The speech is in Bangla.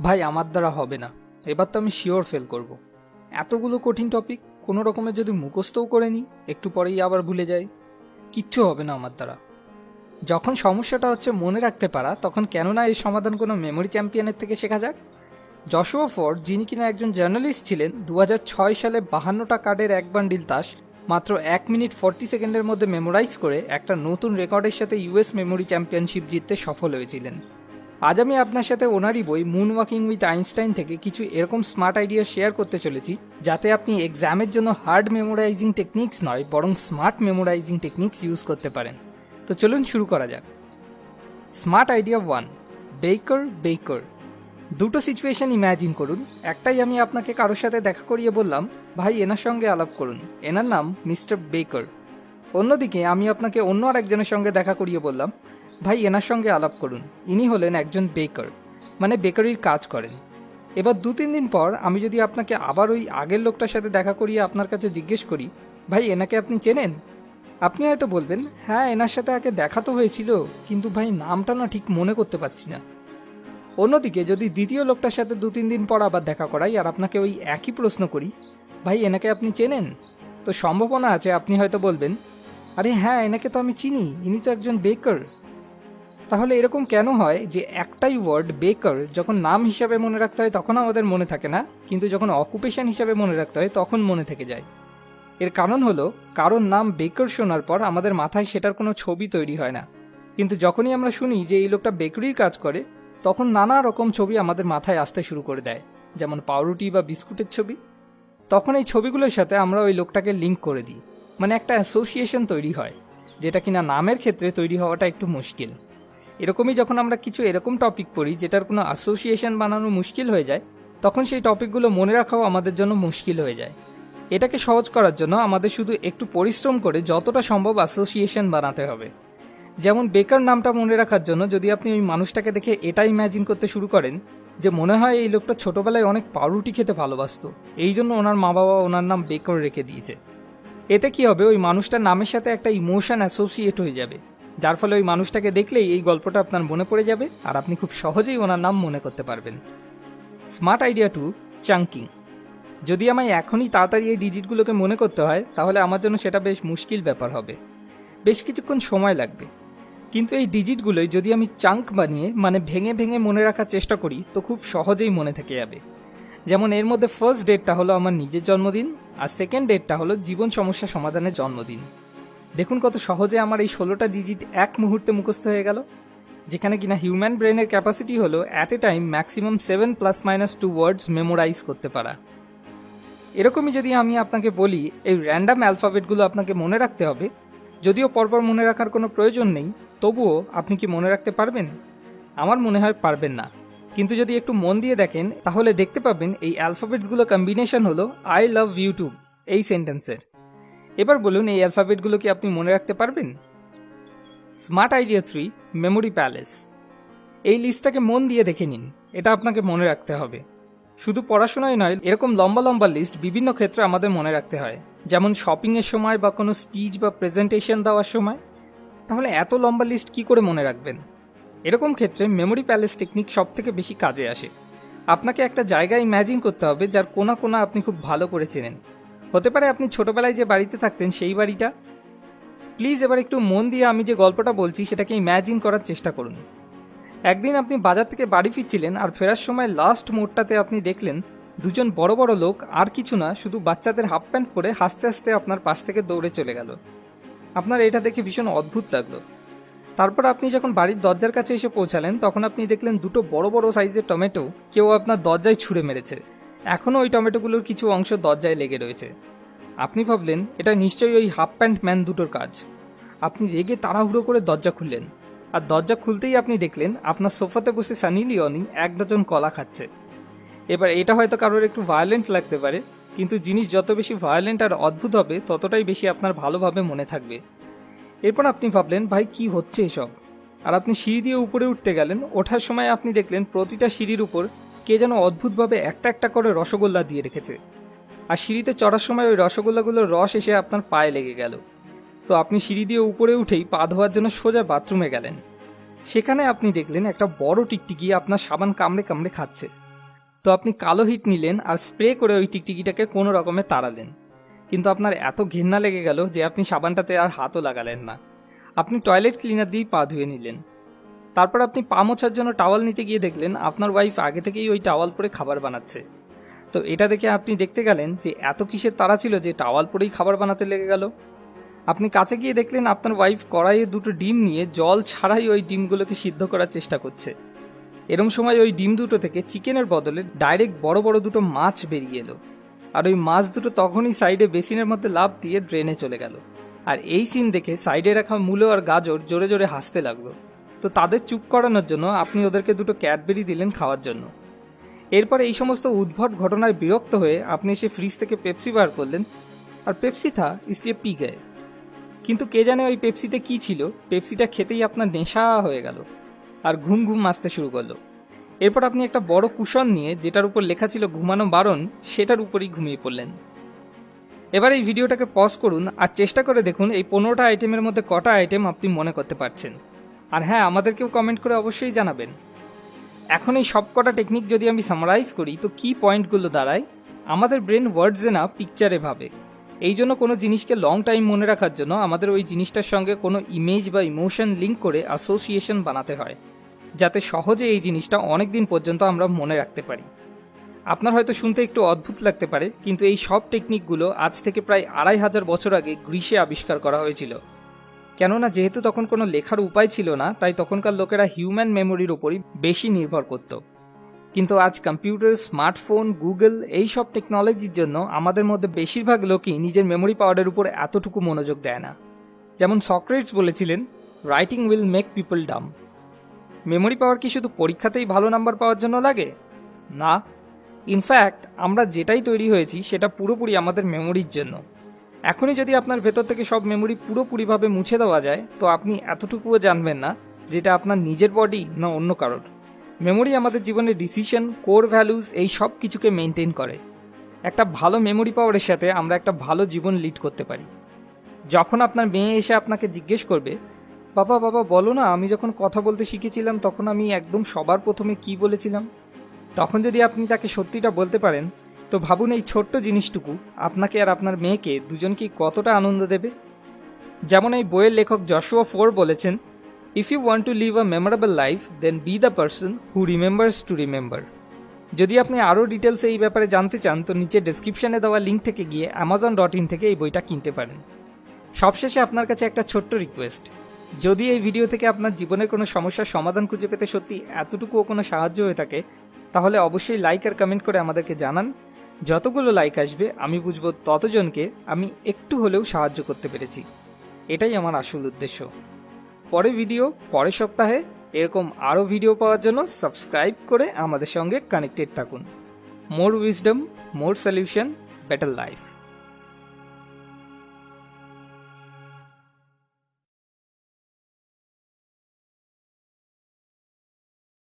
ভাই আমার দ্বারা হবে না, এবার তো আমি শিওর ফেল করব। এতগুলো কঠিন টপিক কোনো রকমের যদি মুখস্থও করে নিই, একটু পরেই আবার ভুলে যাই, কিচ্ছু হবে না আমার দ্বারা। যখন সমস্যাটা হচ্ছে মনে রাখতে পারা, তখন কেন না এই সমাধান কোনো মেমোরি চ্যাম্পিয়নের থেকে শেখা যাক। জশুয়া ফোর্ড, যিনি কিনা একজন জার্নালিস্ট ছিলেন, 2006 সালে 52টা কার্ডের এক বান্ডিল তাস মাত্র 1 মিনিট 40 সেকেন্ডের মধ্যে মেমোরাইজ করে একটা নতুন রেকর্ডের সাথে ইউএস মেমোরি চ্যাম্পিয়নশিপ জিততে সফল হয়েছিলেন। আজ আমি আপনার সাথে ওনারই বই মুন ওয়াকিং উইথ আইনস্টাইন থেকে কিছু এরকম স্মার্ট আইডিয়া শেয়ার করতে চলেছি, যাতে আপনি এক্সামের জন্য হার্ড মেমোরাইজিং টেকনিক্স নয়, বরং স্মার্ট মেমোরাইজিং টেকনিক্স ইউজ করতে পারেন। তো চলুন শুরু করা যাক। স্মার্ট আইডিয়া 1, বেকার বেকার। দুটো সিচুয়েশন ইম্যাজিন করুন। একটাই আমি আপনাকে কারোর সাথে দেখা করিয়ে বললাম, ভাই এনার সঙ্গে আলাপ করুন, এনার নাম মিস্টার বেকার। অন্যদিকে আমি আপনাকে অন্য আরেকজনের সঙ্গে দেখা করিয়ে বললাম, ভাই এনার সঙ্গে আলাপ করুন, ইনি হলেন একজন বেকার, মানে বেকারির কাজ করেন। এবার 2-3 দিন পর আমি যদি আপনাকে আবার ওই আগের লোকটার সাথে দেখা করিয়ে আপনার কাছে জিজ্ঞেস করি, ভাই এনাকে আপনি চেনেন? আপনি হয়তো বলবেন, হ্যাঁ এনার সাথে আগে দেখা তো হয়েছিল, কিন্তু ভাই নামটা না ঠিক মনে করতে পারছি না। অন্যদিকে যদি দ্বিতীয় লোকটার সাথে 2-3 দিন পর আবার দেখা করাই আর আপনাকে ওই একই প্রশ্ন করি, ভাই এনাকে আপনি চেনেন? তো সম্ভাবনা আছে আপনি হয়তো বলবেন, আরে হ্যাঁ এনাকে তো আমি চিনি, ইনি তো একজন বেকার। তাহলে এরকম কেন হয় যে একটাই ওয়ার্ড বেকার যখন নাম হিসাবে মনে রাখতে হয় তখন আমাদের মনে থাকে না, কিন্তু যখন অকুপেশন হিসাবে মনে রাখতে হয় তখন মনে থেকে যায়? এর কারণ হলো, কারোর নাম বেকার শোনার পর আমাদের মাথায় সেটার কোনো ছবি তৈরি হয় না, কিন্তু যখনই আমরা শুনি যে এই লোকটা বেকারির কাজ করে, তখন নানা রকম ছবি আমাদের মাথায় আসতে শুরু করে দেয়, যেমন পাউরুটি বা বিস্কুটের ছবি। তখন এই ছবিগুলোর সাথে আমরা ওই লোকটাকে লিঙ্ক করে দিই, মানে একটা অ্যাসোসিয়েশন তৈরি হয়, যেটা কিনা নামের ক্ষেত্রে তৈরি হওয়াটা একটু মুশকিল। এরকমই যখন আমরা কিছু এরকম টপিক পড়ি যেটার কোনো অ্যাসোসিয়েশন বানানো মুশকিল হয়ে যায়, তখন সেই টপিকগুলো মনে রাখাও আমাদের জন্য মুশকিল হয়ে যায়। এটাকে সহজ করার জন্য আমাদের শুধু একটু পরিশ্রম করে যতটা সম্ভব অ্যাসোসিয়েশন বানাতে হবে। যেমন বেকার নামটা মনে রাখার জন্য যদি আপনি ওই মানুষটাকে দেখে এটা ইম্যাজিন করতে শুরু করেন যে মনে হয় এই লোকটা ছোটবেলায় অনেক পাউরুটি খেতে ভালোবাসতো, এই জন্য ওনার মা বাবা ওনার নাম বেকার রেখে দিয়েছে। এতে কি হবে, ওই মানুষটার নামের সাথে একটা ইমোশন অ্যাসোসিয়েট হয়ে যাবে, যার ফলে ওই মানুষটাকে দেখলেই এই গল্পটা আপনার মনে পড়ে যাবে আর আপনি খুব সহজেই ওনার নাম মনে করতে পারবেন। Smart idea 2, chunking. যদি আমায় এখনই তাড়াতাড়ি এই ডিজিটগুলোকে মনে করতে হয়, তাহলে আমার জন্য সেটা বেশ মুশকিল ব্যাপার হবে, বেশ কিছুক্ষণ সময় লাগবে। কিন্তু এই ডিজিটগুলোই যদি আমি চাঙ্ক বানিয়ে, মানে ভেঙে ভেঙে মনে রাখার চেষ্টা করি, তো খুব সহজেই মনে থেকে যাবে। যেমন এর মধ্যে ফার্স্ট ডেটটা হলো আমার নিজের জন্মদিন, আর সেকেন্ড ডেটটা হলো জীবন সমস্যা সমাধানের জন্মদিন। দেখুন কত সহজে আমার এই 16টা ডিজিট এক মুহূর্তে মুখস্থ হয়ে গেল, যেখানে কিনা হিউম্যান ব্রেনের ক্যাপাসিটি হলো at a time maximum 7 ± 2 words memorize করতে পারা। এরকমই যদি আমি আপনাকে বলি এই র্যান্ডাম অ্যালফাবেটগুলো আপনাকে মনে রাখতে হবে, যদিও পরপর মনে রাখার কোনো প্রয়োজন নেই, তবুও আপনি কি মনে রাখতে পারবেন? আমার মনে হয় পারবেন না। কিন্তু যদি একটু মন দিয়ে দেখেন তাহলে দেখতে পাবেন এই অ্যালফাবেটসগুলো কম্বিনেশন হলো আই লাভ ইউ টু এই সেন্টেন্সের। এবার বলুন এই অ্যালফাবেটগুলো কি আপনি মনে রাখতে পারবেন? Smart idea 3, memory palace. এই লিস্টটাকে মন দিয়ে দেখে নিন, এটা আপনাকে মনে রাখতে হবে। শুধু পড়াশোনায় নয়, এরকম লম্বা লম্বা লিস্ট বিভিন্ন ক্ষেত্রে আমাদের মনে রাখতে হয়, যেমন শপিংয়ের সময় বা কোনো স্পিচ বা প্রেজেন্টেশন দেওয়ার সময়। তাহলে এত লম্বা লিস্ট কি করে মনে রাখবেন? এরকম ক্ষেত্রে মেমোরি প্যালেস টেকনিক সব থেকে বেশি কাজে আসে। আপনাকে একটা জায়গায় ইম্যাজিন করতে হবে যার কোনা কোনা আপনি খুব ভালো করে চেনেন। হতে পারে আপনি ছোটবেলায় যে বাড়িতে থাকতেন সেই বাড়িটা। প্লিজ এবার একটু মন দিয়ে আমি যে গল্পটা বলছি সেটাকে ইম্যাজিন করার চেষ্টা করুন। একদিন আপনি বাজার থেকে বাড়ি ফিরছিলেন, আর ফেরার সময় লাস্ট মোড়টাতে আপনি দেখলেন দুজন বড় বড় লোক, আর কিছু না, শুধু বাচ্চাদের হাফ প্যান্ট পরে হাসতে হাসতে আপনার পাশ থেকে দৌড়ে চলে গেল। আপনার এটা দেখে ভীষণ অদ্ভুত লাগলো। তারপর আপনি যখন বাড়ির দরজার কাছে এসে পৌঁছালেন, তখন আপনি দেখলেন দুটো বড় বড় সাইজের টমেটো কেউ আপনার দরজায় ছুঁড়ে মেরেছে। এখনও ওই টমেটোগুলোর কিছু অংশ দরজায় লেগে রয়েছে। আপনি ভাবলেন এটা নিশ্চয়ই ওই হাফ প্যান্ট ম্যান দুটোর কাজ। আপনি রেগে তাড়াহুড়ো করে দরজা খুললেন, আর দরজা খুলতেই আপনি দেখলেন আপনার সোফাতে বসে সানি লিওনি 1 ডজন কলা খাচ্ছে। এবার এটা হয়তো কারোর একটু ভায়োলেন্ট লাগতে পারে, কিন্তু জিনিস যত বেশি ভায়োলেন্ট আর অদ্ভুত হবে ততটাই বেশি আপনার ভালোভাবে মনে থাকবে। এরপর আপনি ভাবলেন ভাই কি হচ্ছে এসব, আর আপনি সিঁড়ি দিয়ে উপরে উঠতে গেলেন। ওঠার সময় আপনি দেখলেন প্রতিটা সিঁড়ির উপর কে যেন অদ্ভুতভাবে একটা একটা করে রসগোল্লা দিয়ে রেখেছে, আর সিঁড়িতে চড়ার সময় ওই রসগোল্লাগুলোর রস এসে আপনার পায়ে লেগে গেল। তো আপনি সিঁড়ি দিয়ে উপরে উঠেই পা ধোয়ার জন্য সোজা বাথরুমে গেলেন। সেখানে আপনি দেখলেন একটা বড় টিকটিকি আপনার সাবান কামড়ে কামড়ে খাচ্ছে। তো আপনি কালো হিট নিলেন আর স্প্রে করে ওই টিকটিকিটাকে কোনো রকমে তাড়ালেন, কিন্তু আপনার এত ঘেন্না লেগে গেল যে আপনি সাবানটাতে আর হাতও লাগালেন না। আপনি টয়লেট ক্লিনার দিয়েই পা ধুয়ে নিলেন। তারপর আপনি পা মোছার জন্য টাওয়াল নিতে গিয়ে দেখলেন আপনার ওয়াইফ আগে থেকেই ওই টাওয়াল পরে খাবার বানাচ্ছে। তো এটা দেখে আপনি দেখতে গেলেন যে এত কিসের তাড়া ছিল যে টাওয়াল পরেই খাবার বানাতে লেগে গেল। আপনি কাছে গিয়ে দেখলেন আপনার ওয়াইফ কড়াইয়ে 2টো ডিম নিয়ে জল ছাড়াই ওই ডিমগুলোকে সিদ্ধ করার চেষ্টা করছে। এরম সময় ওই ডিম দুটো থেকে চিকেনের বদলে ডাইরেক্ট বড় বড় 2টো মাছ বেরিয়ে এলো, আর ওই মাছ দুটো তখনই সাইডে বেসিনের মধ্যে লাফ দিয়ে ড্রেনে চলে গেল। আর এই সিন দেখে সাইডে রাখা মূলো আর গাজর জোরে জোরে হাসতে লাগলো। তো তাদের চুপ করানোর জন্য আপনি ওদেরকে 2টো ক্যাডবেরি দিলেন খাওয়ার জন্য। এরপর এই সমস্ত উদ্ভট ঘটনায় বিরক্ত হয়ে আপনি এসে ফ্রিজ থেকে পেপসি বার করলেন, আর পেপসি থা ইসলিয়ে পি গয়ে। কিন্তু কে জানে ওই পেপসিতে কি ছিল, পেপসিটা খেতেই আপনার নেশা হয়ে গেল আর ঘুম ঘুম আসতে শুরু করলো। এরপর আপনি একটা বড় কুশন নিয়ে, যেটার উপর লেখা ছিল ঘুমানো বারণ, সেটার উপরেই ঘুমিয়ে পড়লেন। এবার এই ভিডিওটাকে পজ করুন আর চেষ্টা করে দেখুন এই 15টা আইটেমের মধ্যে কটা আইটেম আপনি মনে করতে পারছেন। আর হ্যাঁ, আমাদেরকেও কমেন্ট করে অবশ্যই জানাবেন। এখন এই সব কটা টেকনিক যদি আমি সামারাইজ করি তো কি পয়েন্টগুলো দাঁড়ায়? আমাদের ব্রেন ওয়ার্ডসে না পিকচারে ভাবে। এই জন্য কোনো জিনিসকে লং টাইম মনে রাখার জন্য আমাদের ওই জিনিসটার সঙ্গে কোনো ইমেজ বা ইমোশন লিঙ্ক করে অ্যাসোসিয়েশন বানাতে হয়, যাতে সহজে এই জিনিসটা অনেক দিন পর্যন্ত আমরা মনে রাখতে পারি। আপনার হয়তো শুনতে একটু অদ্ভুত লাগতে পারে, কিন্তু এই সব টেকনিকগুলো আজ থেকে প্রায় 2500 বছর আগে গ্রিসে আবিষ্কার করা হয়েছিল। কেননা যেহেতু তখন কোনো লেখার উপায় ছিল না, তাই তখনকার লোকেরা হিউম্যান মেমোরির ওপরই বেশি নির্ভর করত। কিন্তু আজ কম্পিউটার, স্মার্টফোন, গুগল এই সব টেকনোলজির জন্য আমাদের মধ্যে বেশিরভাগ লোকই নিজের মেমোরি পাওয়ারের উপর এতটুকু মনোযোগ দেয় না। যেমন সক্রেটিস বলেছিলেন, writing will make people Dam. Memory পাওয়ার কি শুধু পরীক্ষাতেই ভালো নাম্বার পাওয়ার জন্য লাগে? না, ইনফ্যাক্ট আমরা যেটাই তৈরি হয়েছি সেটা পুরোপুরি আমাদের মেমোরির জন্য। এখনই যদি আপনার ভেতর থেকে সব মেমোরি পুরোপুরিভাবে মুছে দেওয়া যায় তো আপনি এতটুকুও জানবেন না যেটা আপনার নিজের বডি না অন্য কারোর। মেমোরি আমাদের জীবনের ডিসিশন, কোর ভ্যালুস এই সব কিছুকে মেনটেন করে। একটা ভালো মেমোরি পাওয়ারের সাথে আমরা একটা ভালো জীবন লিড করতে পারি। যখন আপনার মেয়ে এসে আপনাকে জিজ্ঞেস করবে, বাবা বাবা বলো না, আমি যখন কথা বলতে শিখেছিলাম তখন আমি একদম সবার প্রথমে কি বলেছিলাম, তখন যদি আপনি তাকে সত্যিটা বলতে পারেন তো ভাবুন এই ছোট্ট জিনিসটুকু আপনাকে আর আপনার মেয়েকে দুজনকেই কতটা আনন্দ দেবে। যেমন এই বইয়ের লেখক জশুয়া ফোর বলেছেন, if you want to live a memorable life then be the person who remembers to remember. যদি আপনি আরও ডিটেলসে এই ব্যাপারে জানতে চান তো নিচে ডেসক্রিপশনে দেওয়া লিঙ্ক থেকে গিয়ে amazon.in থেকে এই বইটা কিনতে পারেন। সবশেষে আপনার কাছে একটা ছোট্ট রিকোয়েস্ট, যদি এই ভিডিও থেকে আপনার জীবনের কোনো সমস্যার সমাধান খুঁজে পেতে সত্যি এতটুকুও কোনো সাহায্য হয়ে থাকে তাহলে অবশ্যই লাইক আর কমেন্ট করে আমাদেরকে জানান। যতগুলো লাইক আসবে আমি বুঝব ততজনকে আমি একটু হলেও সাহায্য করতে পেরেছি। এটাই আমার আসল উদ্দেশ্য। পরের ভিডিও পরের সপ্তাহে এরকম আরও ভিডিও পাওয়ার জন্য সাবস্ক্রাইব করে আমাদের সঙ্গে কানেক্টেড থাকুন। মোর উইজডম, মোর সলিউশন, বেটার লাইফ।